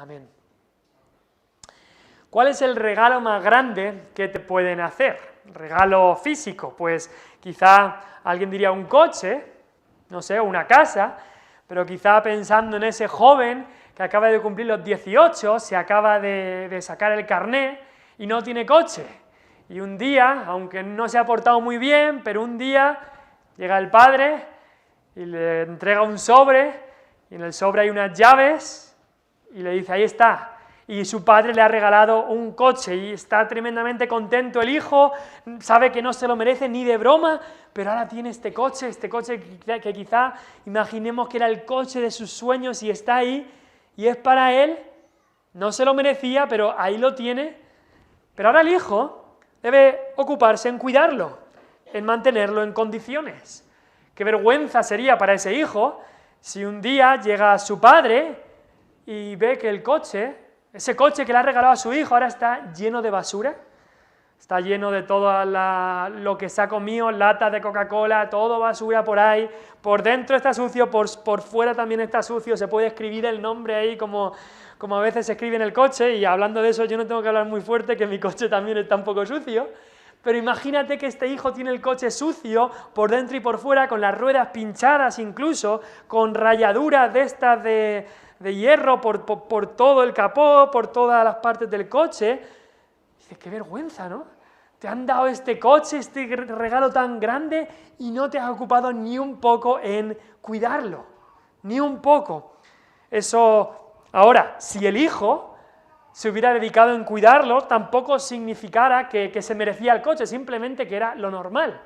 Amén. ¿Cuál es el regalo más grande que te pueden hacer? Regalo físico, pues quizá alguien diría un coche, no sé, una casa, pero quizá pensando en ese joven que acaba de cumplir los 18, se acaba de sacar el carné y no tiene coche. Y un día, aunque no se ha portado muy bien, pero un día llega el padre y le entrega un sobre, y en el sobre hay unas llaves, y le dice, ahí está. Y su padre le ha regalado un coche y está tremendamente contento el hijo, sabe que no se lo merece ni de broma, pero ahora tiene este coche que quizá imaginemos que era el coche de sus sueños y está ahí, y es para él, no se lo merecía, pero ahí lo tiene. Pero ahora el hijo debe ocuparse en cuidarlo, en mantenerlo en condiciones. Qué vergüenza sería para ese hijo si un día llega su padre y ve que el coche, ese coche que le ha regalado a su hijo, ahora está lleno de basura, está lleno de todo lo que se ha comido, latas de Coca-Cola, todo basura por ahí, por dentro está sucio, por fuera también está sucio, se puede escribir el nombre ahí como a veces se escribe en el coche, y hablando de eso yo no tengo que hablar muy fuerte, que mi coche también está un poco sucio, pero imagínate que este hijo tiene el coche sucio por dentro y por fuera, con las ruedas pinchadas incluso, con rayaduras de estas de hierro por todo el capó, por todas las partes del coche. Dice, qué vergüenza, ¿no? Te han dado este coche, este regalo tan grande, y no te has ocupado ni un poco en cuidarlo, ni un poco. Eso, ahora, si el hijo se hubiera dedicado en cuidarlo, tampoco significara que se merecía el coche, simplemente que era lo normal.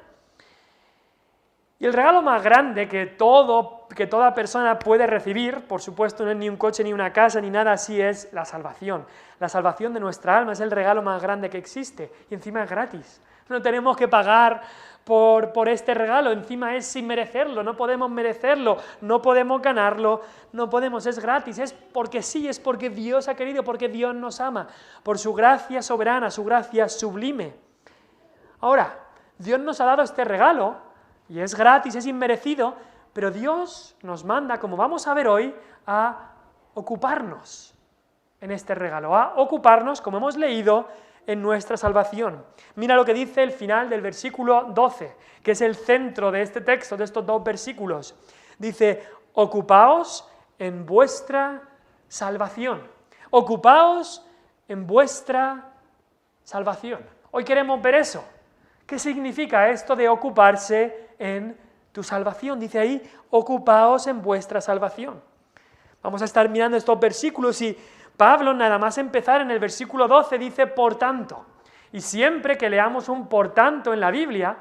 Y el regalo más grande que toda persona puede recibir, por supuesto no es ni un coche, ni una casa, ni nada así, es la salvación. La salvación de nuestra alma es el regalo más grande que existe, y encima es gratis. No tenemos que pagar por este regalo, encima es sin merecerlo, no podemos merecerlo, no podemos ganarlo, no podemos, es gratis, es porque sí, es porque Dios ha querido, porque Dios nos ama, por su gracia soberana, su gracia sublime. Ahora, Dios nos ha dado este regalo, y es gratis, es inmerecido, pero Dios nos manda, como vamos a ver hoy, a ocuparnos en este regalo, a ocuparnos, como hemos leído, en nuestra salvación. Mira lo que dice el final del versículo 12, que es el centro de este texto, de estos dos versículos. Dice, ocupaos en vuestra salvación. Ocupaos en vuestra salvación. Hoy queremos ver eso. ¿Qué significa esto de ocuparse en tu salvación? Dice ahí, ocupaos en vuestra salvación. Vamos a estar mirando estos versículos y Pablo, nada más empezar en el versículo 12, dice por tanto. Y siempre que leamos un por tanto en la Biblia,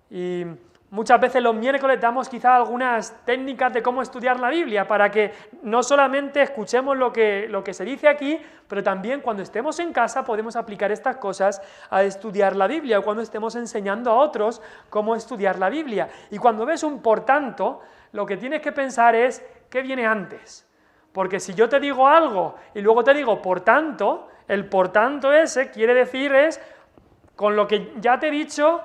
y muchas veces los miércoles damos quizá algunas técnicas de cómo estudiar la Biblia, para que no solamente escuchemos lo que se dice aquí, pero también cuando estemos en casa podemos aplicar estas cosas a estudiar la Biblia, o cuando estemos enseñando a otros cómo estudiar la Biblia. Y cuando ves un por tanto, lo que tienes que pensar es, ¿qué viene antes? Porque si yo te digo algo y luego te digo por tanto, el por tanto ese quiere decir es, con lo que ya te he dicho,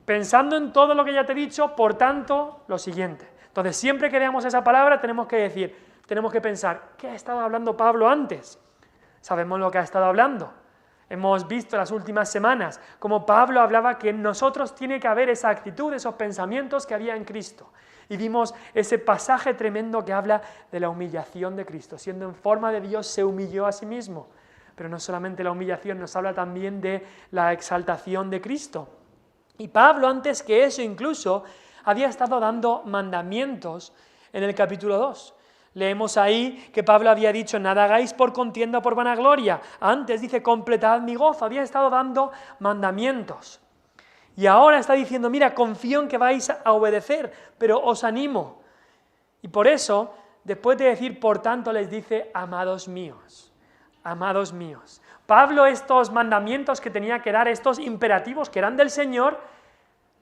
pensando en todo lo que ya te he dicho, por tanto, lo siguiente. Entonces, siempre que veamos esa palabra tenemos que pensar, ¿qué ha estado hablando Pablo antes? Sabemos lo que ha estado hablando. Hemos visto las últimas semanas cómo Pablo hablaba que en nosotros tiene que haber esa actitud, esos pensamientos que había en Cristo. Y vimos ese pasaje tremendo que habla de la humillación de Cristo. Siendo en forma de Dios, se humilló a sí mismo. Pero no solamente la humillación, nos habla también de la exaltación de Cristo. Y Pablo, antes que eso incluso, había estado dando mandamientos en el capítulo 2. Leemos ahí que Pablo había dicho, nada hagáis por contienda o por vanagloria. Antes dice, completad mi gozo. Había estado dando mandamientos. Y ahora está diciendo, mira, confío en que vais a obedecer, pero os animo. Y por eso, después de decir, por tanto, les dice, amados míos, amados míos. Pablo estos mandamientos que tenía que dar, estos imperativos que eran del Señor,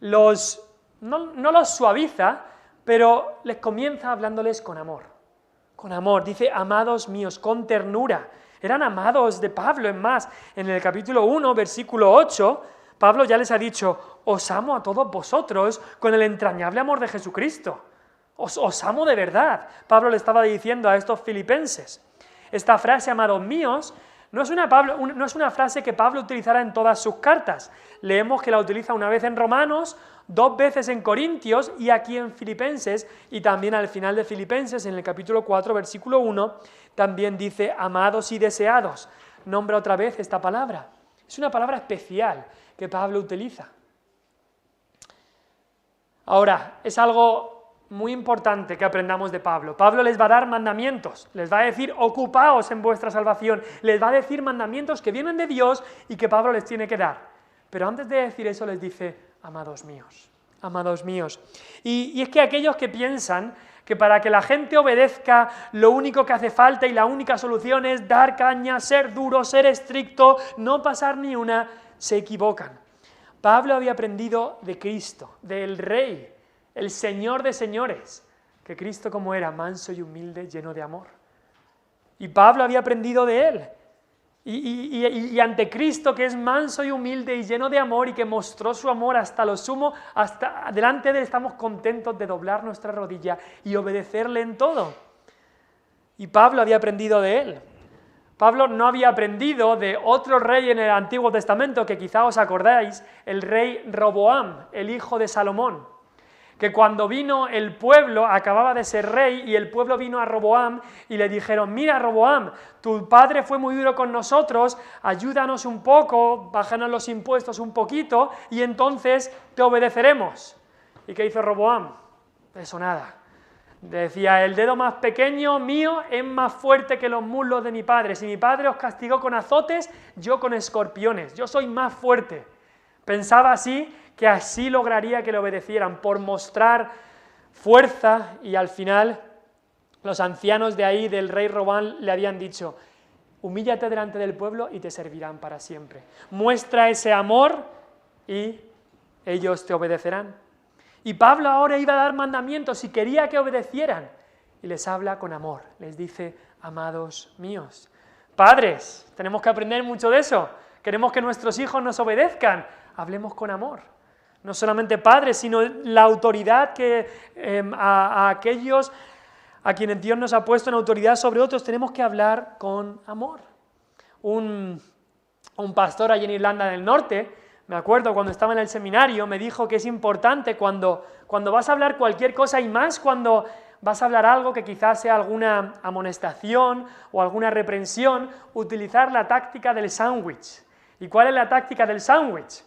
no los suaviza, pero les comienza hablándoles con amor. Con amor, dice, amados míos, con ternura. Eran amados de Pablo, en más, en el capítulo 1, versículo 8, Pablo ya les ha dicho, os amo a todos vosotros con el entrañable amor de Jesucristo. Os amo de verdad. Pablo le estaba diciendo a estos filipenses. Esta frase, amados míos, no es una frase que Pablo utilizará en todas sus cartas. Leemos que la utiliza una vez en Romanos, 2 veces en Corintios y aquí en Filipenses, y también al final de Filipenses, en el capítulo 4, versículo 1, también dice amados y deseados. Nombra otra vez esta palabra. Es una palabra especial que Pablo utiliza. Ahora, es algo muy importante que aprendamos de Pablo. Pablo les va a dar mandamientos, les va a decir, ocupaos en vuestra salvación, les va a decir mandamientos que vienen de Dios y que Pablo les tiene que dar. Pero antes de decir eso les dice, amados míos, amados míos. Y es que aquellos que piensan que para que la gente obedezca, lo único que hace falta y la única solución es dar caña, ser duro, ser estricto, no pasar ni una, se equivocan. Pablo había aprendido de Cristo, del Rey, el Señor de señores, que Cristo como era, manso y humilde, lleno de amor. Y Pablo había aprendido de él. Y ante Cristo, que es manso y humilde y lleno de amor y que mostró su amor hasta lo sumo, hasta delante de él estamos contentos de doblar nuestra rodilla y obedecerle en todo. Y Pablo había aprendido de él. Pablo no había aprendido de otro rey en el Antiguo Testamento, que quizá os acordáis, el rey Roboam, el hijo de Salomón, que cuando vino el pueblo, acababa de ser rey, y el pueblo vino a Roboam y le dijeron, mira Roboam, tu padre fue muy duro con nosotros, ayúdanos un poco, bájanos los impuestos un poquito, y entonces te obedeceremos. ¿Y qué hizo Roboam? Eso nada. Decía, el dedo más pequeño mío es más fuerte que los muslos de mi padre. Si mi padre os castigó con azotes, yo con escorpiones, yo soy más fuerte. Pensaba así, que así lograría que le obedecieran, por mostrar fuerza, y al final los ancianos de ahí, del rey Roboam, le habían dicho, humíllate delante del pueblo y te servirán para siempre. Muestra ese amor y ellos te obedecerán. Y Pablo ahora iba a dar mandamientos y quería que obedecieran, y les habla con amor, les dice, amados míos. Padres, tenemos que aprender mucho de eso, queremos que nuestros hijos nos obedezcan, hablemos con amor. No solamente padres, sino la autoridad que a aquellos a quienes Dios nos ha puesto en autoridad sobre otros, tenemos que hablar con amor. Un pastor allí en Irlanda del Norte, me acuerdo cuando estaba en el seminario, me dijo que es importante cuando vas a hablar cualquier cosa, y más cuando vas a hablar algo que quizás sea alguna amonestación o alguna reprensión, utilizar la táctica del sándwich. ¿Y cuál es la táctica del sándwich?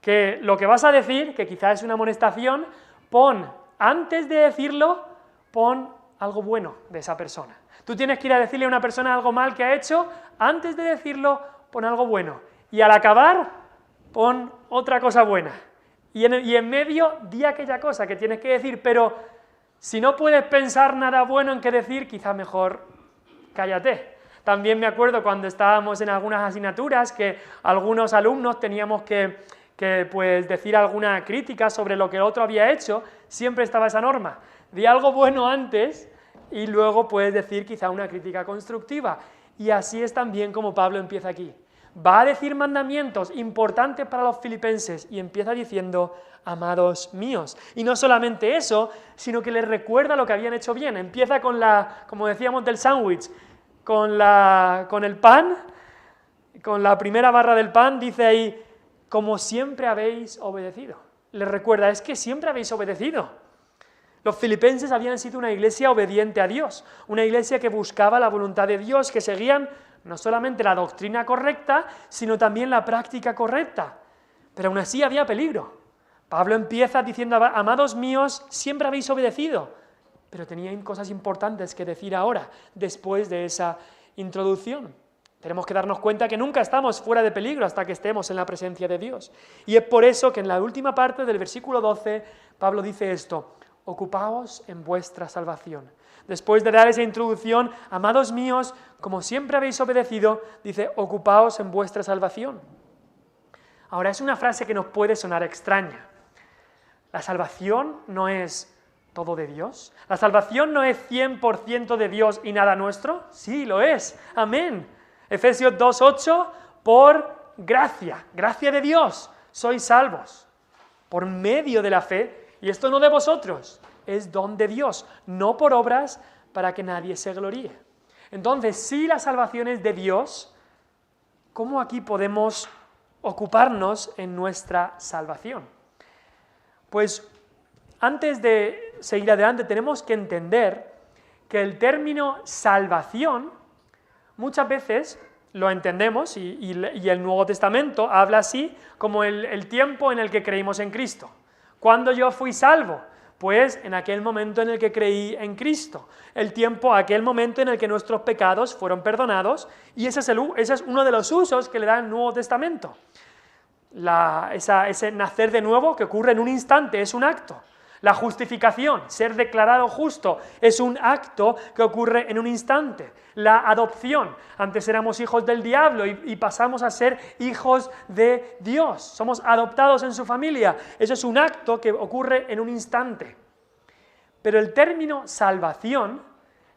Que lo que vas a decir, que quizás es una amonestación, antes de decirlo, pon algo bueno de esa persona. Tú tienes que ir a decirle a una persona algo mal que ha hecho, antes de decirlo, pon algo bueno. Y al acabar, pon otra cosa buena. Y en medio, di aquella cosa que tienes que decir, pero si no puedes pensar nada bueno en qué decir, quizá mejor cállate. También me acuerdo cuando estábamos en algunas asignaturas que algunos alumnos teníamos que pues decir alguna crítica sobre lo que el otro había hecho, siempre estaba esa norma. Di algo bueno antes y luego puedes decir quizá una crítica constructiva. Y así es también como Pablo empieza aquí. Va a decir mandamientos importantes para los filipenses y empieza diciendo, amados míos. Y no solamente eso, sino que les recuerda lo que habían hecho bien. Empieza con como decíamos del sándwich, con el pan, con la primera barra del pan, dice ahí, como siempre habéis obedecido. Les recuerda, es que siempre habéis obedecido. Los filipenses habían sido una iglesia obediente a Dios, una iglesia que buscaba la voluntad de Dios, que seguían no solamente la doctrina correcta, sino también la práctica correcta. Pero aún así había peligro. Pablo empieza diciendo, amados míos, siempre habéis obedecido, pero tenían cosas importantes que decir ahora, después de esa introducción. Tenemos que darnos cuenta que nunca estamos fuera de peligro hasta que estemos en la presencia de Dios. Y es por eso que en la última parte del versículo 12, Pablo dice esto, ocupaos en vuestra salvación. Después de dar esa introducción, amados míos, como siempre habéis obedecido, dice, ocupaos en vuestra salvación. Ahora, es una frase que nos puede sonar extraña. ¿La salvación no es todo de Dios? ¿La salvación no es 100% de Dios y nada nuestro? Sí, lo es. Amén. Efesios 2:8, por gracia de Dios, sois salvos, por medio de la fe, y esto no de vosotros, es don de Dios, no por obras para que nadie se gloríe. Entonces, si la salvación es de Dios, ¿cómo aquí podemos ocuparnos en nuestra salvación? Pues antes de seguir adelante tenemos que entender que el término salvación muchas veces lo entendemos y el Nuevo Testamento habla así como el tiempo en el que creímos en Cristo. ¿Cuándo yo fui salvo? Pues en aquel momento en el que creí en Cristo. Aquel momento en el que nuestros pecados fueron perdonados, y ese es uno de los usos que le da el Nuevo Testamento. Ese nacer de nuevo que ocurre en un instante, es un acto. La justificación, ser declarado justo, es un acto que ocurre en un instante. La adopción, antes éramos hijos del diablo y pasamos a ser hijos de Dios. Somos adoptados en su familia. Eso es un acto que ocurre en un instante. Pero el término salvación,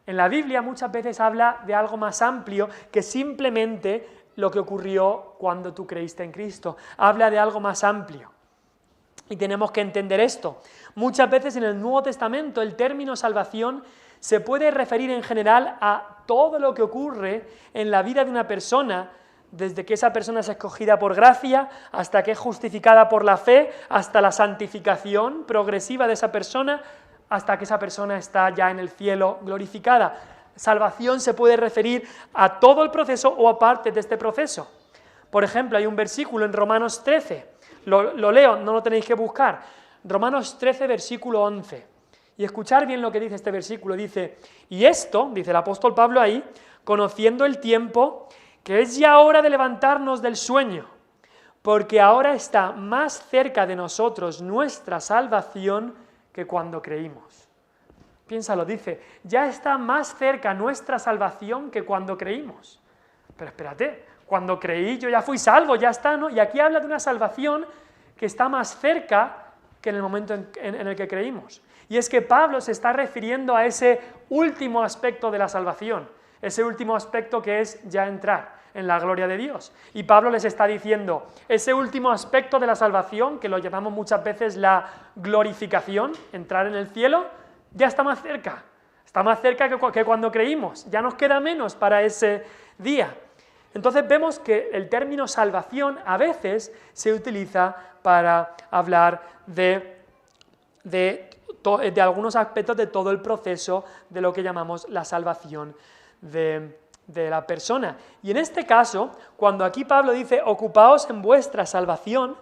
en la Biblia muchas veces habla de algo más amplio que simplemente lo que ocurrió cuando tú creíste en Cristo. Habla de algo más amplio. Y tenemos que entender esto. Muchas veces en el Nuevo Testamento el término salvación se puede referir en general a todo lo que ocurre en la vida de una persona, desde que esa persona es escogida por gracia, hasta que es justificada por la fe, hasta la santificación progresiva de esa persona, hasta que esa persona está ya en el cielo glorificada. Salvación se puede referir a todo el proceso o a parte de este proceso. Por ejemplo, hay un versículo en Romanos 13, lo leo, no lo tenéis que buscar, Romanos 13, versículo 11. Y escuchar bien lo que dice este versículo, dice, y esto, dice el apóstol Pablo ahí, conociendo el tiempo, que es ya hora de levantarnos del sueño, porque ahora está más cerca de nosotros nuestra salvación que cuando creímos. Piénsalo, dice, ya está más cerca nuestra salvación que cuando creímos. Pero espérate, cuando creí yo ya fui salvo, ya está, ¿no? Y aquí habla de una salvación que está más cerca que en el momento en el que creímos. Y es que Pablo se está refiriendo a ese último aspecto de la salvación, ese último aspecto que es ya entrar en la gloria de Dios. Y Pablo les está diciendo, ese último aspecto de la salvación, que lo llamamos muchas veces la glorificación, entrar en el cielo, ya está más cerca que cuando creímos, ya nos queda menos para ese día. Entonces vemos que el término salvación a veces se utiliza para hablar de algunos aspectos de todo el proceso de lo que llamamos la salvación de la persona. Y en este caso, cuando aquí Pablo dice, ocupaos en vuestra salvación,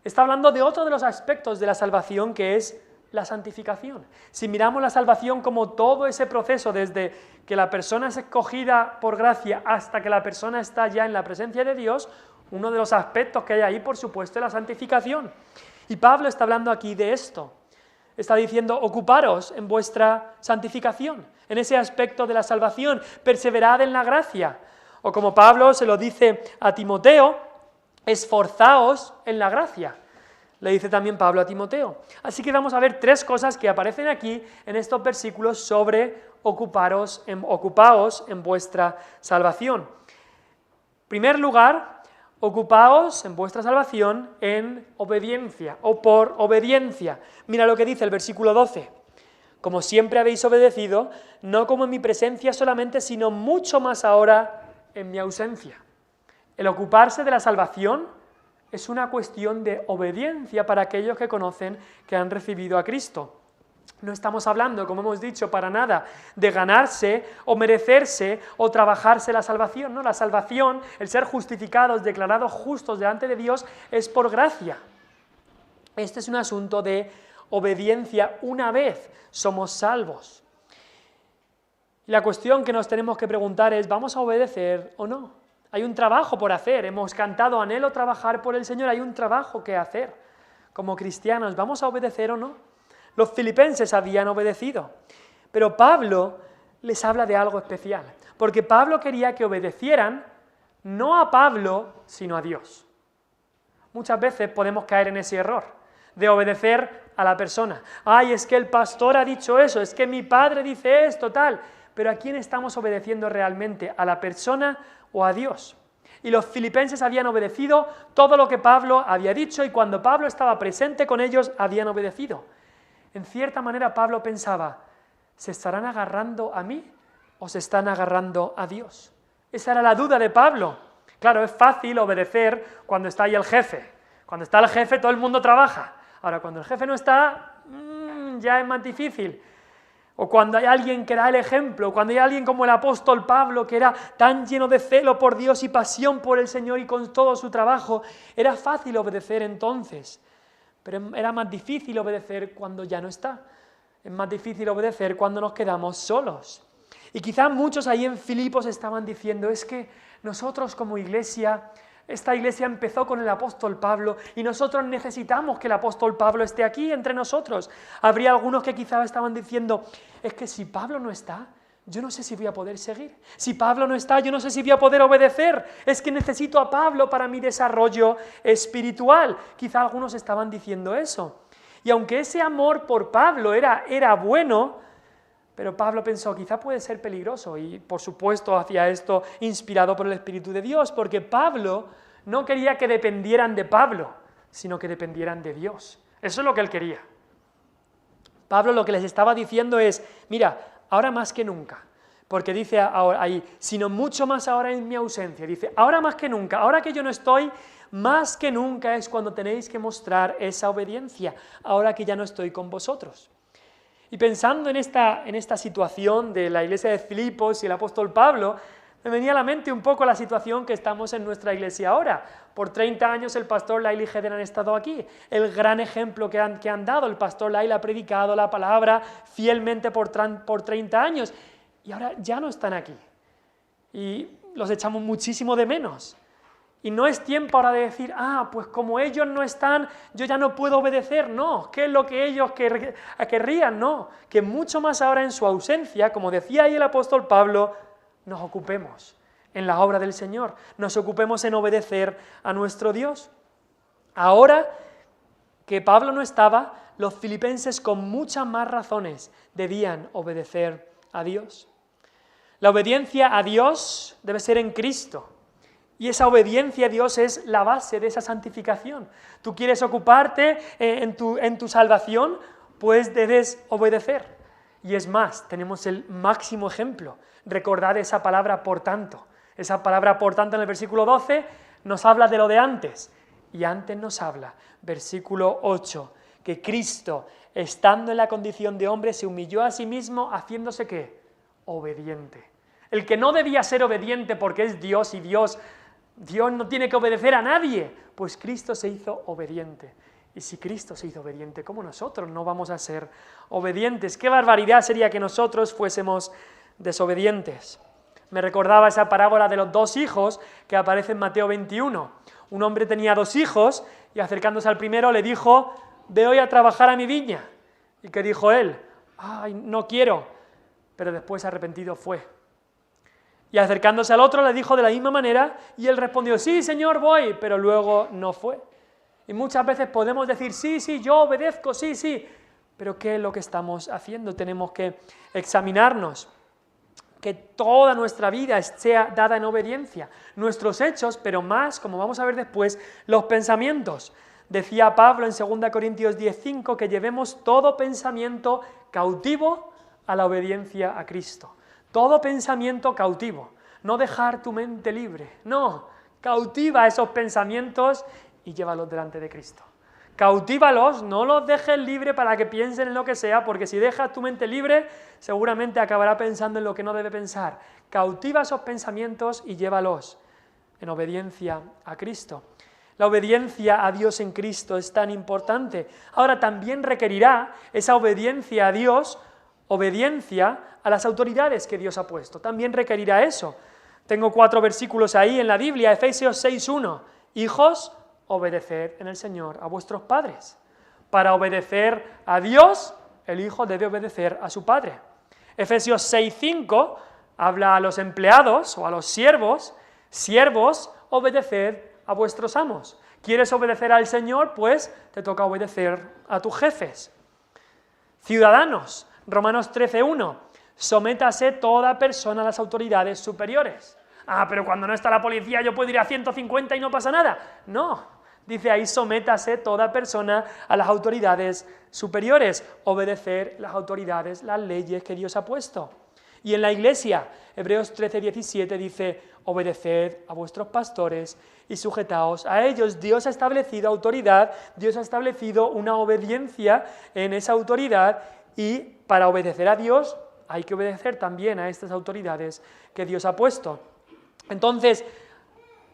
está hablando de otro de los aspectos de la salvación, que es la santificación. Si miramos la salvación como todo ese proceso, desde que la persona es escogida por gracia hasta que la persona está ya en la presencia de Dios, uno de los aspectos que hay ahí, por supuesto, es la santificación. Y Pablo está hablando aquí de esto. Está diciendo, ocuparos en vuestra santificación, en ese aspecto de la salvación, perseverad en la gracia. O como Pablo se lo dice a Timoteo, esforzaos en la gracia. Le dice también Pablo a Timoteo. Así que vamos a ver tres cosas que aparecen aquí en estos versículos sobre ocupaos en vuestra salvación. En primer lugar, ocupaos en vuestra salvación en obediencia o por obediencia. Mira lo que dice el versículo 12. Como siempre habéis obedecido, no como en mi presencia solamente, sino mucho más ahora en mi ausencia. El ocuparse de la salvación es una cuestión de obediencia para aquellos que conocen que han recibido a Cristo. No estamos hablando, como hemos dicho, para nada de ganarse o merecerse o trabajarse la salvación. No, la salvación, el ser justificados, declarados justos delante de Dios, es por gracia. Este es un asunto de obediencia una vez somos salvos. Y la cuestión que nos tenemos que preguntar es, ¿vamos a obedecer o no? Hay un trabajo por hacer, hemos cantado anhelo trabajar por el Señor, hay un trabajo que hacer como cristianos, ¿vamos a obedecer o no? Los filipenses habían obedecido, pero Pablo les habla de algo especial, porque Pablo quería que obedecieran no a Pablo, sino a Dios. Muchas veces podemos caer en ese error de obedecer a la persona. Ay, es que el pastor ha dicho eso, es que mi padre dice esto, tal, pero ¿a quién estamos obedeciendo realmente? ¿A la persona o a Dios? Y los filipenses habían obedecido todo lo que Pablo había dicho, y cuando Pablo estaba presente con ellos, habían obedecido. En cierta manera Pablo pensaba, ¿se estarán agarrando a mí o se están agarrando a Dios? Esa era la duda de Pablo. Claro, es fácil obedecer cuando está ahí el jefe. Cuando está el jefe todo el mundo trabaja. Ahora, cuando el jefe no está, ya es más difícil. O cuando hay alguien que da el ejemplo, cuando hay alguien como el apóstol Pablo, que era tan lleno de celo por Dios y pasión por el Señor y con todo su trabajo, era fácil obedecer entonces, pero era más difícil obedecer cuando ya no está. Es más difícil obedecer cuando nos quedamos solos. Y quizás muchos ahí en Filipos estaban diciendo, es que nosotros como iglesia, esta iglesia empezó con el apóstol Pablo y nosotros necesitamos que el apóstol Pablo esté aquí entre nosotros. Habría algunos que quizás estaban diciendo, es que si Pablo no está, yo no sé si voy a poder seguir. Si Pablo no está, yo no sé si voy a poder obedecer. Es que necesito a Pablo para mi desarrollo espiritual. Quizás algunos estaban diciendo eso. Y aunque ese amor por Pablo era bueno, pero Pablo pensó, quizá puede ser peligroso, y por supuesto hacía esto inspirado por el Espíritu de Dios, porque Pablo no quería que dependieran de Pablo, sino que dependieran de Dios. Eso es lo que él quería. Pablo lo que les estaba diciendo es, mira, ahora más que nunca, porque dice ahí, sino mucho más ahora en mi ausencia, dice, ahora más que nunca, ahora que yo no estoy, más que nunca es cuando tenéis que mostrar esa obediencia, ahora que ya no estoy con vosotros. Y pensando en esta situación de la iglesia de Filipos y el apóstol Pablo, me venía a la mente un poco la situación que estamos en nuestra iglesia ahora. Por 30 años el pastor Lail y Heden han estado aquí. El gran ejemplo que han dado, el pastor Lail ha predicado la palabra fielmente por 30 años y ahora ya no están aquí. Y los echamos muchísimo de menos. Y no es tiempo ahora de decir, pues como ellos no están, yo ya no puedo obedecer. No, ¿qué es lo que ellos querrían? No, que mucho más ahora en su ausencia, como decía ahí el apóstol Pablo, nos ocupemos en la obra del Señor, nos ocupemos en obedecer a nuestro Dios. Ahora que Pablo no estaba, los filipenses con muchas más razones debían obedecer a Dios. La obediencia a Dios debe ser en Cristo. Y esa obediencia a Dios es la base de esa santificación. Tú quieres ocuparte en tu salvación, pues debes obedecer. Y es más, tenemos el máximo ejemplo. Recordad esa palabra por tanto. Esa palabra por tanto en el versículo 12 nos habla de lo de antes. Y antes nos habla, versículo 8, que Cristo, estando en la condición de hombre, se humilló a sí mismo, haciéndose ¿qué? Obediente. El que no debía ser obediente porque es Dios y Dios no tiene que obedecer a nadie, pues Cristo se hizo obediente. Y si Cristo se hizo obediente, ¿cómo nosotros no vamos a ser obedientes? ¡Qué barbaridad sería que nosotros fuésemos desobedientes! Me recordaba esa parábola de los 2 hijos que aparece en Mateo 21. Un hombre tenía 2 hijos y acercándose al primero le dijo, ve hoy a trabajar a mi viña. ¿Y qué dijo él? ¡Ay, no quiero! Pero después arrepentido fue. Y acercándose al otro le dijo de la misma manera y él respondió, sí, Señor, voy, pero luego no fue. Y muchas veces podemos decir, sí, yo obedezco, sí, pero ¿qué es lo que estamos haciendo? Tenemos que examinarnos, que toda nuestra vida sea dada en obediencia, nuestros hechos, pero más, como vamos a ver después, los pensamientos. Decía Pablo en 2 Corintios 10:5 que llevemos todo pensamiento cautivo a la obediencia a Cristo. Todo pensamiento cautivo, no dejar tu mente libre, no, cautiva esos pensamientos y llévalos delante de Cristo. Cautívalos, no los dejes libres para que piensen en lo que sea, porque si dejas tu mente libre, seguramente acabará pensando en lo que no debe pensar. Cautiva esos pensamientos y llévalos en obediencia a Cristo. La obediencia a Dios en Cristo es tan importante. Ahora también requerirá esa obediencia a Dios, obediencia a las autoridades que Dios ha puesto. También requerirá eso. Tengo 4 versículos ahí en la Biblia, Efesios 6:1. Hijos, obedeced en el Señor a vuestros padres. Para obedecer a Dios, el hijo debe obedecer a su padre. Efesios 6:5 habla a los empleados o a los siervos, siervos, obedeced a vuestros amos. ¿Quieres obedecer al Señor? Pues te toca obedecer a tus jefes. Ciudadanos, Romanos 13:1, sométase toda persona a las autoridades superiores. Pero cuando no está la policía yo puedo ir a 150 y no pasa nada. No, dice ahí, sométase toda persona a las autoridades superiores, obedecer las autoridades, las leyes que Dios ha puesto. Y en la iglesia, Hebreos 13:17 dice, obedeced a vuestros pastores y sujetaos a ellos. Dios ha establecido autoridad, Dios ha establecido una obediencia en esa autoridad, y para obedecer a Dios hay que obedecer también a estas autoridades que Dios ha puesto. Entonces,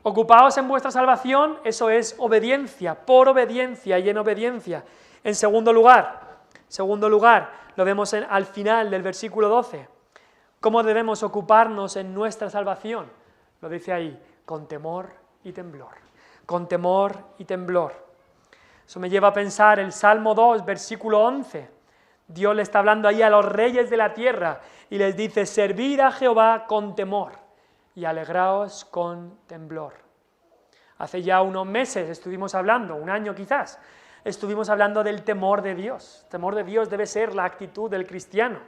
ocupaos en vuestra salvación, eso es obediencia, por obediencia y en obediencia. En segundo lugar, lo vemos al final del versículo 12. ¿Cómo debemos ocuparnos en nuestra salvación? Lo dice ahí, con temor y temblor. Con temor y temblor. Eso me lleva a pensar el Salmo 2, versículo 11. Dios le está hablando ahí a los reyes de la tierra y les dice, servid a Jehová con temor y alegraos con temblor. Hace ya unos meses estuvimos hablando, un año quizás, estuvimos hablando del temor de Dios. El temor de Dios debe ser la actitud del cristiano.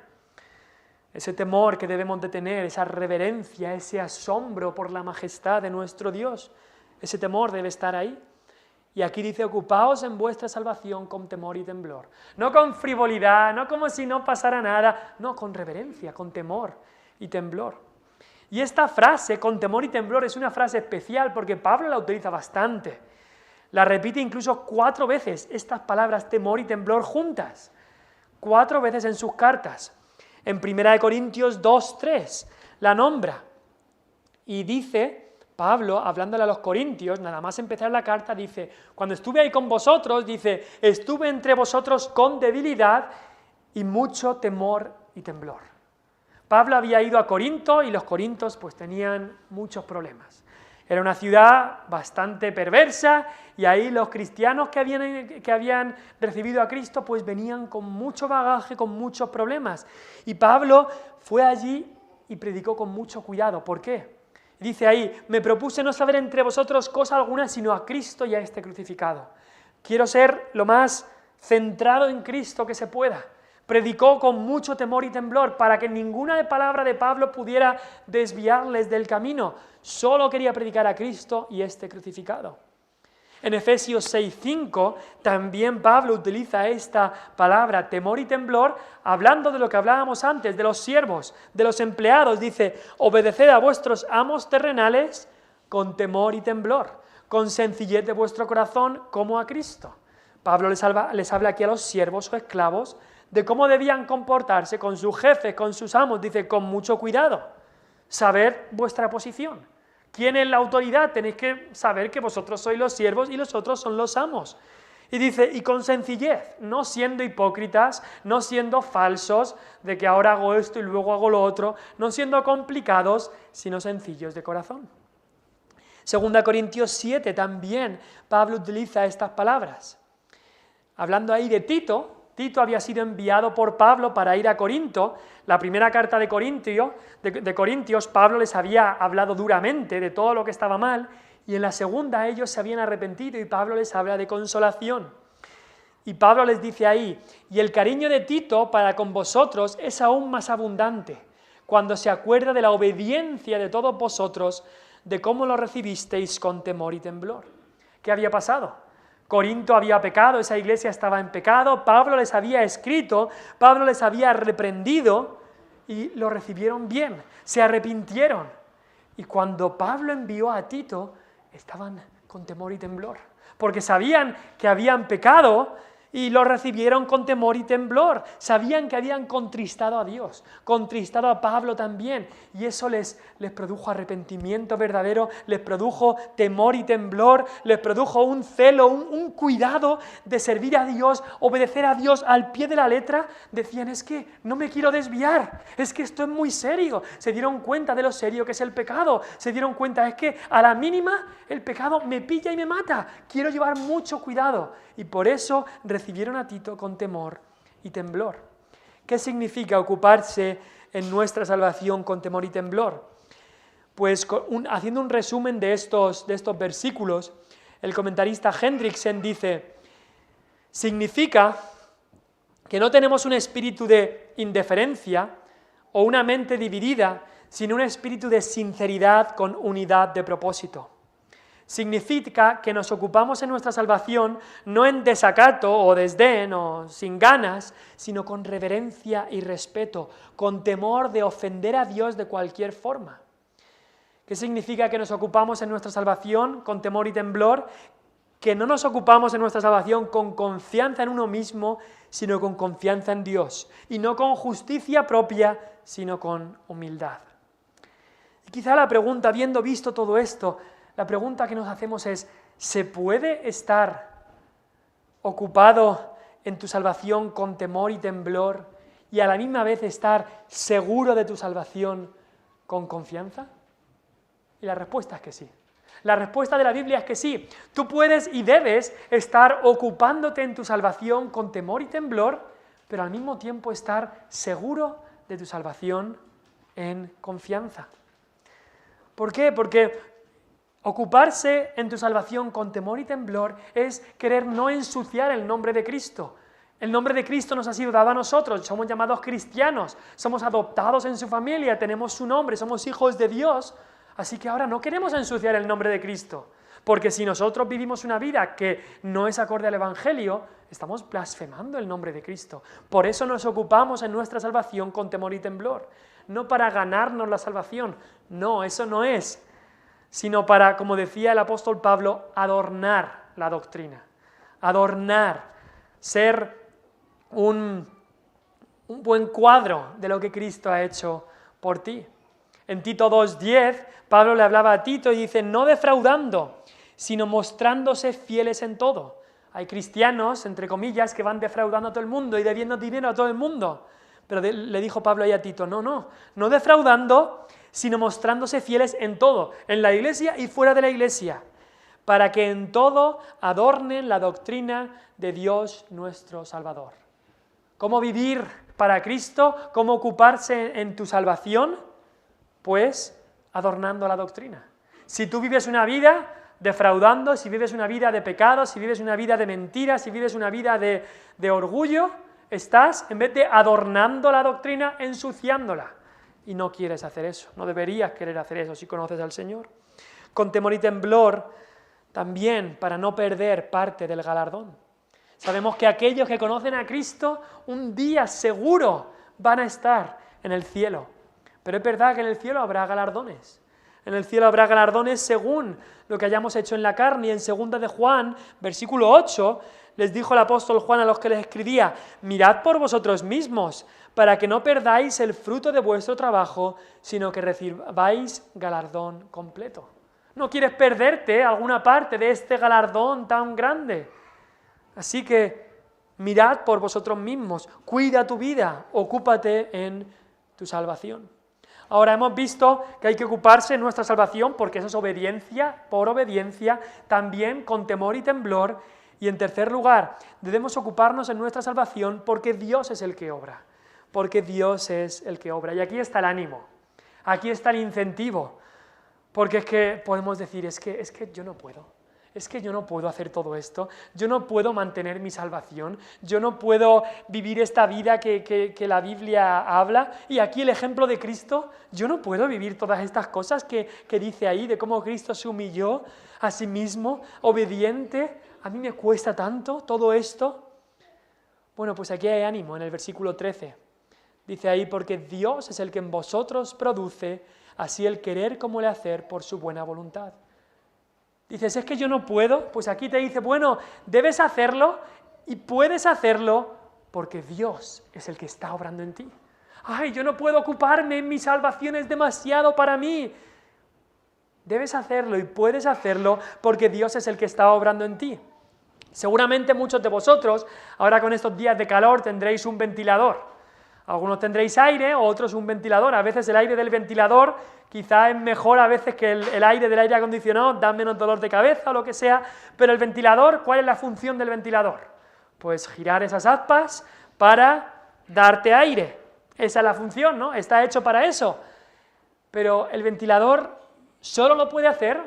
Ese temor que debemos de tener, esa reverencia, ese asombro por la majestad de nuestro Dios, ese temor debe estar ahí. Y aquí dice, ocupaos en vuestra salvación con temor y temblor. No con frivolidad, no como si no pasara nada, no, con reverencia, con temor y temblor. Y esta frase, con temor y temblor, es una frase especial porque Pablo la utiliza bastante. La repite incluso 4 veces, estas palabras temor y temblor juntas. 4 veces en sus cartas. En 1 Corintios 2:3 la nombra. Y dice, Pablo, hablándole a los corintios, nada más empezar la carta, dice, cuando estuve ahí con vosotros, dice, estuve entre vosotros con debilidad y mucho temor y temblor. Pablo había ido a Corinto y los corintios pues tenían muchos problemas. Era una ciudad bastante perversa y ahí los cristianos que habían recibido a Cristo pues venían con mucho bagaje, con muchos problemas. Y Pablo fue allí y predicó con mucho cuidado. ¿Por qué? Dice ahí, me propuse no saber entre vosotros cosa alguna sino a Cristo y a este crucificado. Quiero ser lo más centrado en Cristo que se pueda. Predicó con mucho temor y temblor para que ninguna palabra de Pablo pudiera desviarles del camino. Solo quería predicar a Cristo y este crucificado. En Efesios 6:5 también Pablo utiliza esta palabra, temor y temblor, hablando de lo que hablábamos antes, de los siervos, de los empleados. Dice, obedeced a vuestros amos terrenales con temor y temblor, con sencillez de vuestro corazón como a Cristo. Pablo les habla aquí a los siervos o esclavos de cómo debían comportarse con sus jefes, con sus amos. Dice, con mucho cuidado, saber vuestra posición. ¿Quién es la autoridad? Tenéis que saber que vosotros sois los siervos y los otros son los amos. Y dice, y con sencillez, no siendo hipócritas, no siendo falsos, de que ahora hago esto y luego hago lo otro, no siendo complicados, sino sencillos de corazón. 2 Corintios 7 también Pablo utiliza estas palabras. Hablando ahí de Tito, Tito había sido enviado por Pablo para ir a Corinto. La primera carta de Corintios, Pablo les había hablado duramente de todo lo que estaba mal, y en la segunda ellos se habían arrepentido y Pablo les habla de consolación. Y Pablo les dice ahí, y el cariño de Tito para con vosotros es aún más abundante, cuando se acuerda de la obediencia de todos vosotros, de cómo lo recibisteis con temor y temblor. ¿Qué había pasado? Corinto había pecado, esa iglesia estaba en pecado, Pablo les había escrito, Pablo les había reprendido y lo recibieron bien, se arrepintieron. Y cuando Pablo envió a Tito, estaban con temor y temblor, porque sabían que habían pecado y lo recibieron con temor y temblor. Sabían que habían contristado a Dios, contristado a Pablo también, y eso les produjo arrepentimiento verdadero, les produjo temor y temblor, les produjo un celo, un cuidado de servir a Dios, obedecer a Dios al pie de la letra. Decían, es que no me quiero desviar, es que esto es muy serio. Se dieron cuenta de lo serio que es el pecado, se dieron cuenta, es que a la mínima el pecado me pilla y me mata, quiero llevar mucho cuidado. Y por eso recibieron a Tito con temor y temblor. ¿Qué significa ocuparse en nuestra salvación con temor y temblor? Pues haciendo un resumen de estos versículos, el comentarista Hendriksen dice, significa que no tenemos un espíritu de indiferencia o una mente dividida, sino un espíritu de sinceridad con unidad de propósito. Significa que nos ocupamos en nuestra salvación no en desacato o desdén o sin ganas, sino con reverencia y respeto, con temor de ofender a Dios de cualquier forma. ¿Qué significa que nos ocupamos en nuestra salvación con temor y temblor? Que no nos ocupamos en nuestra salvación con confianza en uno mismo, sino con confianza en Dios, y no con justicia propia, sino con humildad. Y quizá la pregunta, habiendo visto todo esto, la pregunta que nos hacemos es, ¿se puede estar ocupado en tu salvación con temor y temblor y a la misma vez estar seguro de tu salvación con confianza? Y la respuesta es que sí. La respuesta de la Biblia es que sí. Tú puedes y debes estar ocupándote en tu salvación con temor y temblor, pero al mismo tiempo estar seguro de tu salvación en confianza. ¿Por qué? Porque ocuparse en tu salvación con temor y temblor es querer no ensuciar el nombre de Cristo. El nombre de Cristo nos ha sido dado a nosotros, somos llamados cristianos, somos adoptados en su familia, tenemos su nombre, somos hijos de Dios, así que ahora no queremos ensuciar el nombre de Cristo, porque si nosotros vivimos una vida que no es acorde al Evangelio, estamos blasfemando el nombre de Cristo. Por eso nos ocupamos en nuestra salvación con temor y temblor, no para ganarnos la salvación, no, eso no es, sino para, como decía el apóstol Pablo, adornar la doctrina, adornar, ser un buen cuadro de lo que Cristo ha hecho por ti. En Tito 2:10, Pablo le hablaba a Tito y dice, no defraudando, sino mostrándose fieles en todo. Hay cristianos, entre comillas, que van defraudando a todo el mundo y debiendo dinero a todo el mundo. Pero le dijo Pablo ahí a Tito, no defraudando, sino mostrándose fieles en todo, en la iglesia y fuera de la iglesia, para que en todo adornen la doctrina de Dios nuestro Salvador. ¿Cómo vivir para Cristo? ¿Cómo ocuparse en tu salvación? Pues adornando la doctrina. Si tú vives una vida defraudando, si vives una vida de pecado, si vives una vida de mentiras, si vives una vida de orgullo, estás, en vez de adornando la doctrina, ensuciándola. Y no quieres hacer eso, no deberías querer hacer eso si conoces al Señor. Con temor y temblor, también para no perder parte del galardón. Sabemos que aquellos que conocen a Cristo, un día seguro van a estar en el cielo. Pero es verdad que en el cielo habrá galardones. En el cielo habrá galardones según lo que hayamos hecho en la carne. Y en 2 de Juan, versículo 8, les dijo el apóstol Juan a los que les escribía, mirad por vosotros mismos, para que no perdáis el fruto de vuestro trabajo, sino que recibáis galardón completo. No quieres perderte alguna parte de este galardón tan grande. Así que mirad por vosotros mismos, cuida tu vida, ocúpate en tu salvación. Ahora hemos visto que hay que ocuparse en nuestra salvación porque eso es obediencia, por obediencia, también con temor y temblor. Y en tercer lugar, debemos ocuparnos en nuestra salvación porque Dios es el que obra. Porque Dios es el que obra. Y aquí está el ánimo, aquí está el incentivo. Porque es que podemos decir, es que yo no puedo. Es que yo no puedo hacer todo esto, yo no puedo mantener mi salvación, yo no puedo vivir esta vida que la Biblia habla, y aquí el ejemplo de Cristo, yo no puedo vivir todas estas cosas que dice ahí, de cómo Cristo se humilló a sí mismo, obediente, a mí me cuesta tanto todo esto. Bueno, pues aquí hay ánimo en el versículo 13, dice ahí, porque Dios es el que en vosotros produce así el querer como el hacer por su buena voluntad. Dices, es que yo no puedo, pues aquí te dice, bueno, debes hacerlo y puedes hacerlo porque Dios es el que está obrando en ti. Ay, yo no puedo ocuparme, mi salvación es demasiado para mí. Debes hacerlo y puedes hacerlo porque Dios es el que está obrando en ti. Seguramente muchos de vosotros, ahora con estos días de calor, tendréis un ventilador. Algunos tendréis aire, otros un ventilador. A veces el aire del ventilador quizá es mejor a veces que el aire del aire acondicionado, da menos dolor de cabeza o lo que sea, pero el ventilador, ¿cuál es la función del ventilador? Pues girar esas aspas para darte aire. Esa es la función, ¿no? Está hecho para eso. Pero el ventilador solo lo puede hacer,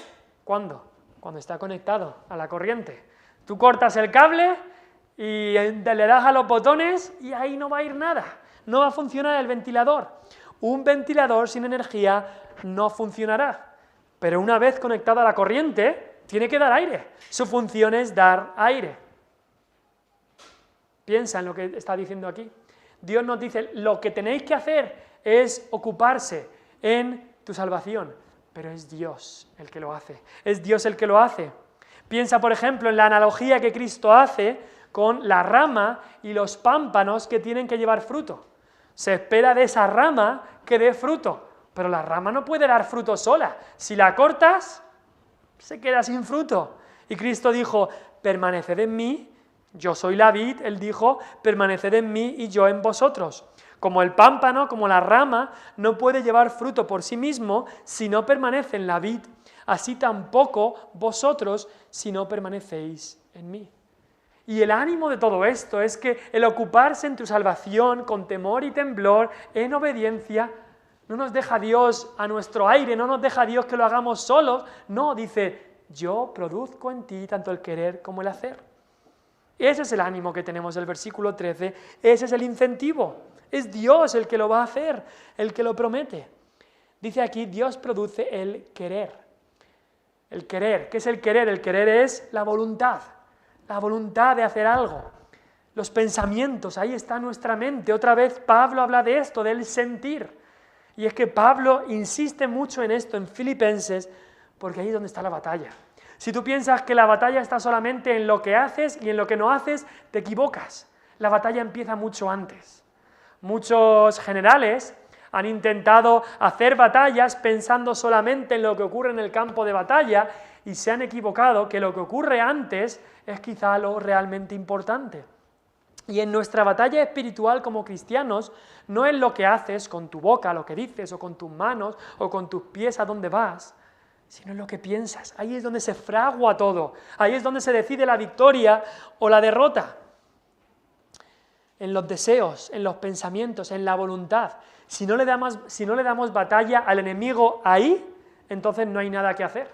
¿cuándo? Cuando está conectado a la corriente. Tú cortas el cable y le das a los botones y ahí no va a ir nada. No va a funcionar el ventilador. Un ventilador sin energía no funcionará. Pero una vez conectado a la corriente, tiene que dar aire. Su función es dar aire. Piensa en lo que está diciendo aquí. Dios nos dice, lo que tenéis que hacer es ocuparse en tu salvación, pero es Dios el que lo hace. Es Dios el que lo hace. Piensa, por ejemplo, en la analogía que Cristo hace con la rama y los pámpanos que tienen que llevar fruto. Se espera de esa rama que dé fruto, pero la rama no puede dar fruto sola. Si la cortas, se queda sin fruto. Y Cristo dijo, permaneced en mí, yo soy la vid, Él dijo, permaneced en mí y yo en vosotros. Como el pámpano, como la rama, no puede llevar fruto por sí mismo si no permanece en la vid, así tampoco vosotros si no permanecéis en mí. Y el ánimo de todo esto es que el ocuparse en tu salvación con temor y temblor, en obediencia, no nos deja Dios a nuestro aire, no nos deja Dios que lo hagamos solos, no, dice, yo produzco en ti tanto el querer como el hacer. Ese es el ánimo que tenemos del versículo 13, ese es el incentivo, es Dios el que lo va a hacer, el que lo promete. Dice aquí, Dios produce el querer. El querer, ¿qué es el querer? El querer es la voluntad de hacer algo. Los pensamientos, ahí está nuestra mente. Otra vez Pablo habla de esto, del sentir. Y es que Pablo insiste mucho en esto en Filipenses, porque ahí es donde está la batalla. Si tú piensas que la batalla está solamente en lo que haces y en lo que no haces, te equivocas. La batalla empieza mucho antes. Muchos generales han intentado hacer batallas pensando solamente en lo que ocurre en el campo de batalla y se han equivocado, que lo que ocurre antes es quizá lo realmente importante. Y en nuestra batalla espiritual como cristianos, no es lo que haces con tu boca, lo que dices, o con tus manos, o con tus pies a dónde vas, sino en lo que piensas. Ahí es donde se fragua todo, ahí es donde se decide la victoria o la derrota. En los deseos, en los pensamientos, en la voluntad. Si no le damos batalla al enemigo ahí, entonces no hay nada que hacer.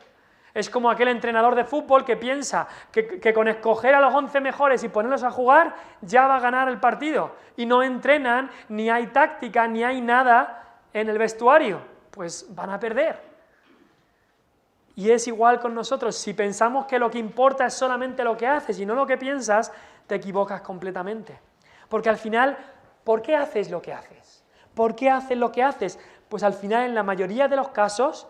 Es como aquel entrenador de fútbol que piensa que con escoger a los 11 mejores y ponerlos a jugar ya va a ganar el partido. Y no entrenan, ni hay táctica, ni hay nada en el vestuario. Pues van a perder. Y es igual con nosotros. Si pensamos que lo que importa es solamente lo que haces y no lo que piensas, te equivocas completamente. Porque al final, ¿por qué haces lo que haces? ¿Por qué haces lo que haces? Pues al final, en la mayoría de los casos,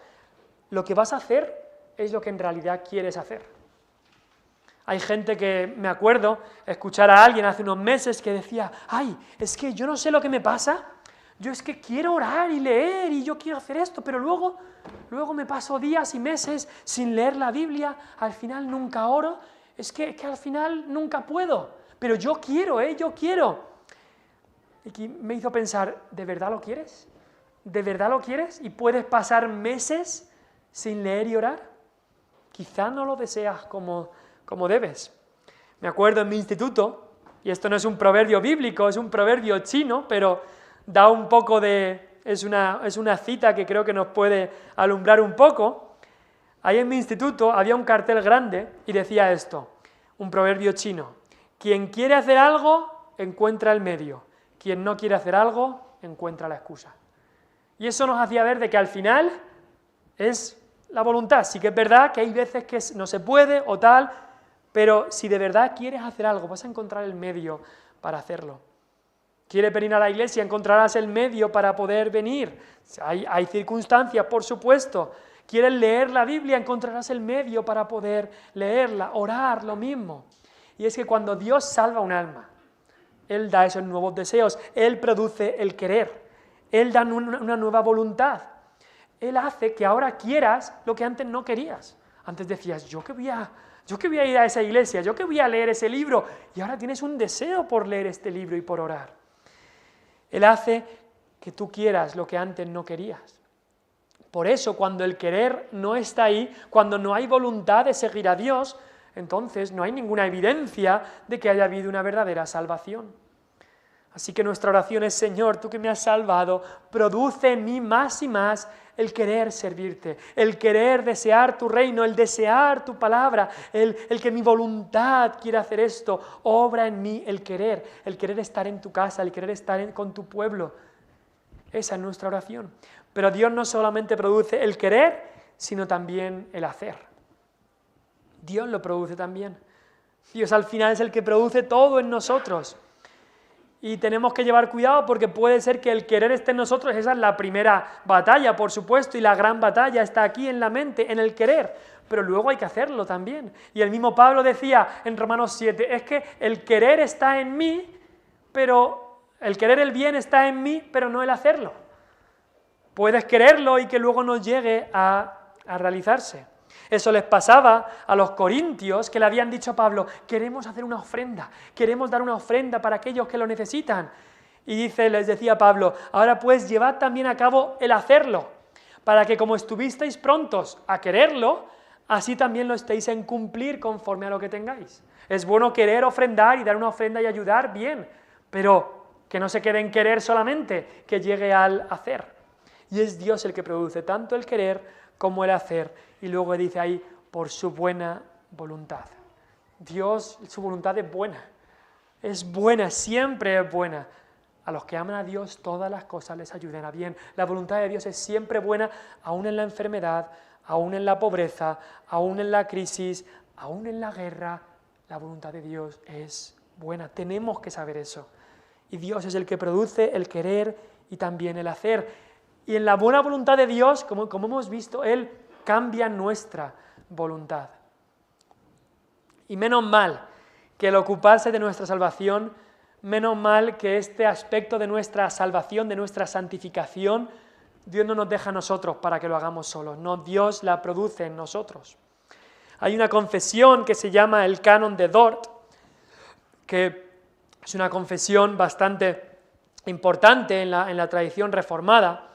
lo que vas a hacer es lo que en realidad quieres hacer. Hay gente que, me acuerdo, escuchar a alguien hace unos meses que decía, ay, es que yo no sé lo que me pasa, yo es que quiero orar y leer y yo quiero hacer esto, pero luego me paso días y meses sin leer la Biblia, al final nunca oro, es que al final nunca puedo, pero yo quiero, yo quiero. Y me hizo pensar, ¿de verdad lo quieres? ¿De verdad lo quieres? ¿Y puedes pasar meses sin leer y orar? Quizá no lo deseas como debes. Me acuerdo en mi instituto, y esto no es un proverbio bíblico, es un proverbio chino, pero da un poco de... es una cita que creo que nos puede alumbrar un poco. Ahí en mi instituto había un cartel grande y decía esto, un proverbio chino, quien quiere hacer algo, encuentra el medio, quien no quiere hacer algo, encuentra la excusa. Y eso nos hacía ver de que al final es la voluntad. Sí que es verdad que hay veces que no se puede o tal, pero si de verdad quieres hacer algo, vas a encontrar el medio para hacerlo. ¿Quieres venir a la iglesia? Encontrarás el medio para poder venir. Hay circunstancias, por supuesto. ¿Quieres leer la Biblia? Encontrarás el medio para poder leerla, orar, lo mismo. Y es que cuando Dios salva un alma, Él da esos nuevos deseos, Él produce el querer, Él da una nueva voluntad. Él hace que ahora quieras lo que antes no querías. Antes decías, yo que voy a ir a esa iglesia, yo que voy a leer ese libro, y ahora tienes un deseo por leer este libro y por orar. Él hace que tú quieras lo que antes no querías. Por eso, cuando el querer no está ahí, cuando no hay voluntad de seguir a Dios, entonces no hay ninguna evidencia de que haya habido una verdadera salvación. Así que nuestra oración es, Señor, tú que me has salvado, produce en mí más y más el querer servirte, el querer desear tu reino, el desear tu palabra, el que mi voluntad quiera hacer esto, obra en mí el querer estar en tu casa, el querer estar con tu pueblo. Esa es nuestra oración. Pero Dios no solamente produce el querer, sino también el hacer. Dios lo produce también. Dios al final es el que produce todo en nosotros. Y tenemos que llevar cuidado porque puede ser que el querer esté en nosotros, esa es la primera batalla, por supuesto, y la gran batalla está aquí en la mente, en el querer, pero luego hay que hacerlo también. Y el mismo Pablo decía en Romanos 7, es que el querer está en mí, pero el querer el bien está en mí, pero no el hacerlo. Puedes quererlo y que luego no llegue a realizarse. Eso les pasaba a los corintios que le habían dicho a Pablo, queremos hacer una ofrenda, queremos dar una ofrenda para aquellos que lo necesitan. Y les decía Pablo, ahora pues llevad también a cabo el hacerlo, para que como estuvisteis prontos a quererlo, así también lo estéis en cumplir conforme a lo que tengáis. Es bueno querer ofrendar y dar una ofrenda y ayudar, bien, pero que no se quede en querer solamente, que llegue al hacer. Y es Dios el que produce tanto el querer como el hacer. Y luego dice ahí, por su buena voluntad. Dios, su voluntad es buena, siempre es buena. A los que aman a Dios, todas las cosas les ayudan a bien. La voluntad de Dios es siempre buena, aún en la enfermedad, aún en la pobreza, aún en la crisis, aún en la guerra. La voluntad de Dios es buena. Tenemos que saber eso. Y Dios es el que produce el querer y también el hacer. Y en la buena voluntad de Dios, como hemos visto, Él cambia nuestra voluntad. Y menos mal que el ocuparse de nuestra salvación, menos mal que este aspecto de nuestra salvación, de nuestra santificación, Dios no nos deja a nosotros para que lo hagamos solos, no, Dios la produce en nosotros. Hay una confesión que se llama el Canon de Dort, que es una confesión bastante importante en la tradición reformada.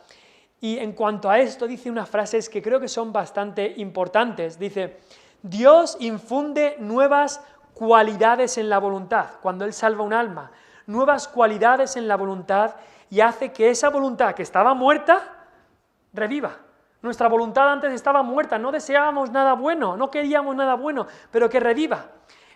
Y en cuanto a esto dice unas frases que creo que son bastante importantes. Dice, Dios infunde nuevas cualidades en la voluntad, cuando Él salva un alma, nuevas cualidades en la voluntad y hace que esa voluntad que estaba muerta, reviva. Nuestra voluntad antes estaba muerta, no deseábamos nada bueno, no queríamos nada bueno, pero que reviva.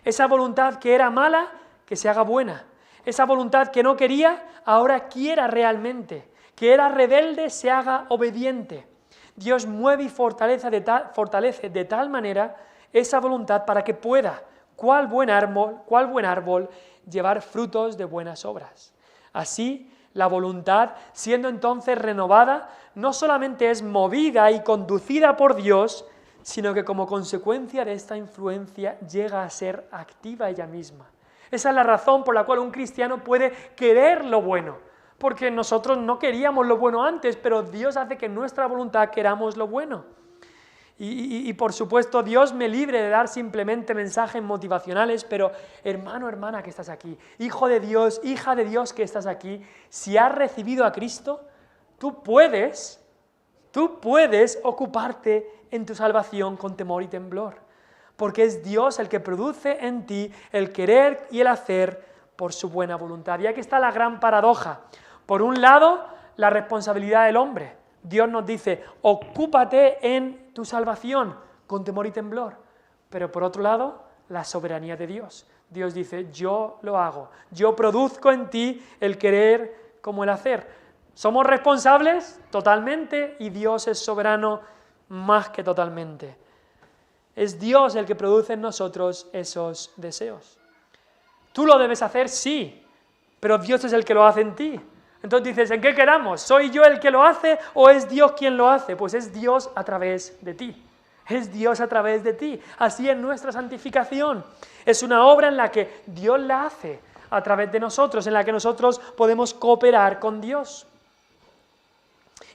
Esa voluntad que era mala, que se haga buena. Esa voluntad que no quería, ahora quiera realmente. Que era rebelde se haga obediente. Dios mueve y fortalece de tal manera esa voluntad para que pueda, cual buen árbol, llevar frutos de buenas obras. Así, la voluntad, siendo entonces renovada, no solamente es movida y conducida por Dios, sino que como consecuencia de esta influencia llega a ser activa ella misma. Esa es la razón por la cual un cristiano puede querer lo bueno. Porque nosotros no queríamos lo bueno antes, pero Dios hace que en nuestra voluntad queramos lo bueno. Y por supuesto, Dios me libre de dar simplemente mensajes motivacionales, pero hermano, hermana que estás aquí, hijo de Dios, hija de Dios que estás aquí, si has recibido a Cristo, tú puedes ocuparte en tu salvación con temor y temblor. Porque es Dios el que produce en ti el querer y el hacer por su buena voluntad. Y aquí está la gran paradoja. Por un lado, la responsabilidad del hombre. Dios nos dice, ocúpate en tu salvación con temor y temblor. Pero por otro lado, la soberanía de Dios. Dios dice, yo lo hago. Yo produzco en ti el querer como el hacer. ¿Somos responsables? Totalmente. Y Dios es soberano más que totalmente. Es Dios el que produce en nosotros esos deseos. ¿Tú lo debes hacer? Sí. Pero Dios es el que lo hace en ti. Entonces dices, ¿en qué quedamos? ¿Soy yo el que lo hace o es Dios quien lo hace? Pues es Dios a través de ti. Es Dios a través de ti. Así es nuestra santificación. Es una obra en la que Dios la hace a través de nosotros, en la que nosotros podemos cooperar con Dios.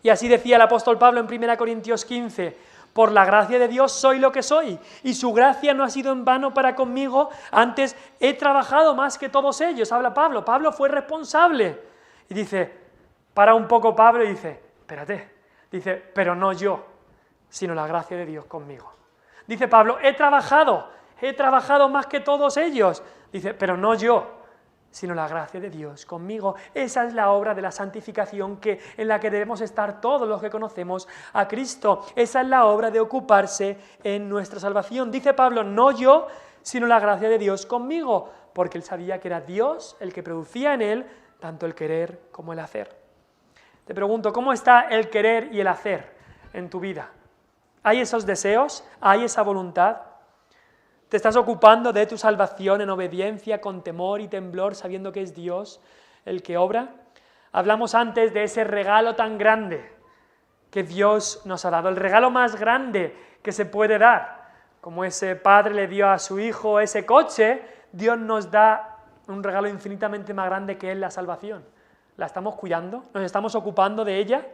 Y así decía el apóstol Pablo en 1 Corintios 15, por la gracia de Dios soy lo que soy, y su gracia no ha sido en vano para conmigo, antes he trabajado más que todos ellos, habla Pablo. Pablo fue responsable. Y dice, para un poco Pablo y dice, espérate, dice, pero no yo, sino la gracia de Dios conmigo. Dice Pablo, he trabajado más que todos ellos. Dice, pero no yo, sino la gracia de Dios conmigo. Esa es la obra de la santificación en la que debemos estar todos los que conocemos a Cristo. Esa es la obra de ocuparse en nuestra salvación. Dice Pablo, no yo, sino la gracia de Dios conmigo, porque él sabía que era Dios el que producía en él tanto el querer como el hacer. Te pregunto, ¿cómo está el querer y el hacer en tu vida? ¿Hay esos deseos? ¿Hay esa voluntad? ¿Te estás ocupando de tu salvación en obediencia, con temor y temblor, sabiendo que es Dios el que obra? Hablamos antes de ese regalo tan grande que Dios nos ha dado, el regalo más grande que se puede dar. Como ese padre le dio a su hijo ese coche, Dios nos da un regalo infinitamente más grande que es la salvación. ¿La estamos cuidando? ¿Nos estamos ocupando de ella?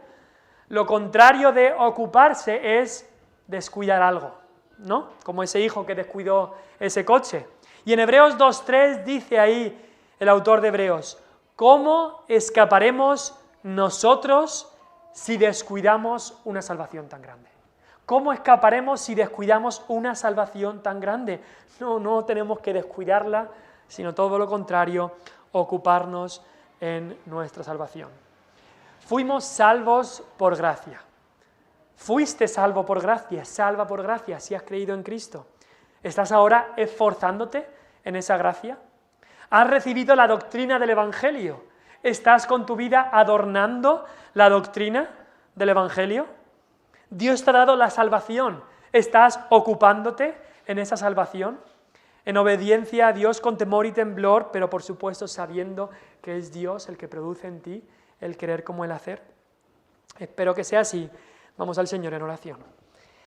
Lo contrario de ocuparse es descuidar algo, ¿no? Como ese hijo que descuidó ese coche. Y en Hebreos 2:3 dice ahí el autor de Hebreos: ¿cómo escaparemos nosotros si descuidamos una salvación tan grande? ¿Cómo escaparemos si descuidamos una salvación tan grande? No tenemos que descuidarla, sino todo lo contrario, ocuparnos en nuestra salvación. Fuimos salvos por gracia. Fuiste salvo por gracia, salva por gracia, si has creído en Cristo. ¿Estás ahora esforzándote en esa gracia? ¿Has recibido la doctrina del Evangelio? ¿Estás con tu vida adornando la doctrina del Evangelio? Dios te ha dado la salvación. ¿Estás ocupándote en esa salvación? En obediencia a Dios con temor y temblor, pero por supuesto sabiendo que es Dios el que produce en ti el querer como el hacer. Espero que sea así. Vamos al Señor en oración.